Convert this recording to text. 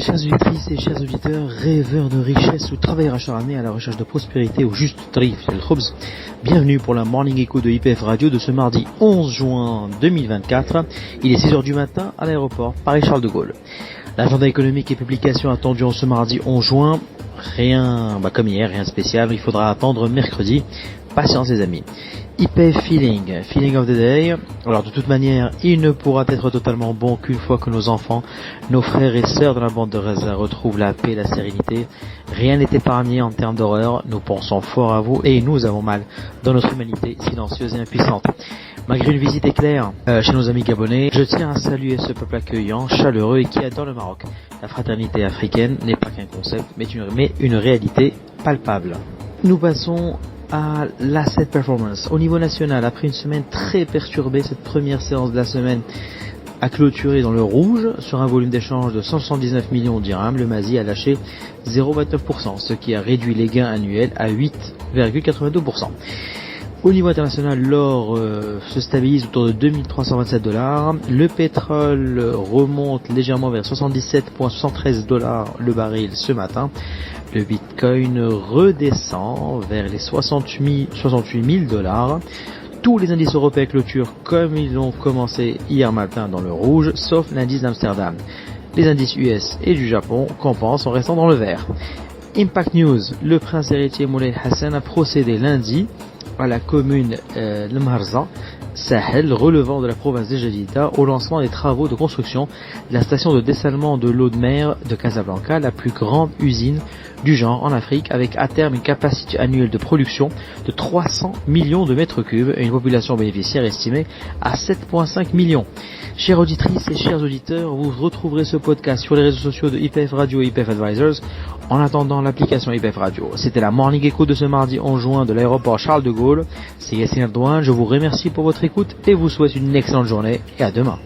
Chères auditrices et chers auditeurs, rêveurs de richesse ou travailleurs acharnés à la recherche de prospérité au juste tarif El Khobz, bienvenue pour la Morning Echo de IPF Radio de ce mardi 11 juin 2024. Il est 6h du matin à l'aéroport Paris-Charles de Gaulle. L'agenda économique et publication attendu en ce mardi 11 juin, comme hier, rien de spécial, il faudra attendre mercredi. Patience les amis. IPF Feeling of the Day. Alors de toute manière, il ne pourra être totalement bon qu'une fois que nos enfants, nos frères et sœurs de la bande de Gaza retrouvent la paix et la sérénité. Rien n'est épargné en termes d'horreur. Nous pensons fort à vous et nous avons mal dans notre humanité silencieuse et impuissante. Malgré une visite éclair chez nos amis gabonais, je tiens à saluer ce peuple accueillant, chaleureux et qui adore le Maroc. La fraternité africaine n'est pas qu'un concept, mais une réalité palpable. Nous passons à l'asset performance. Au niveau national, après une semaine très perturbée, cette première séance de la semaine a clôturé dans le rouge sur un volume d'échange de 179 millions de dirhams. Le Mazi a lâché 0,29%, ce qui a réduit les gains annuels à 8,82%. Au niveau international, l'or se stabilise autour de 2327 $. Le pétrole remonte légèrement vers 77,73 $ le baril ce matin. Le Bitcoin redescend vers les 68 000 $. Tous les indices européens clôturent comme ils ont commencé hier matin dans le rouge, sauf l'indice d'Amsterdam. Les indices US et du Japon compensent en restant dans le vert. Impact News, le prince héritier Moulay Hassan a procédé lundi à la commune de Mharza, Sahel, relevant de la province de Jadida, au lancement des travaux de construction de la station de dessalement de l'eau de mer de Casablanca, la plus grande usine du genre en Afrique, avec à terme une capacité annuelle de production de 300 millions de mètres cubes et une population bénéficiaire estimée à 7,5 millions. Chères auditrices et chers auditeurs, vous retrouverez ce podcast sur les réseaux sociaux de IPF Radio et IPF Advisors. En attendant l'application IPF Radio. C'était la Morning Echo de ce mardi 11 juin de l'aéroport Charles de Gaulle. C'est Yassine Erdouane, je vous remercie pour votre écoute et vous souhaite une excellente journée et à demain.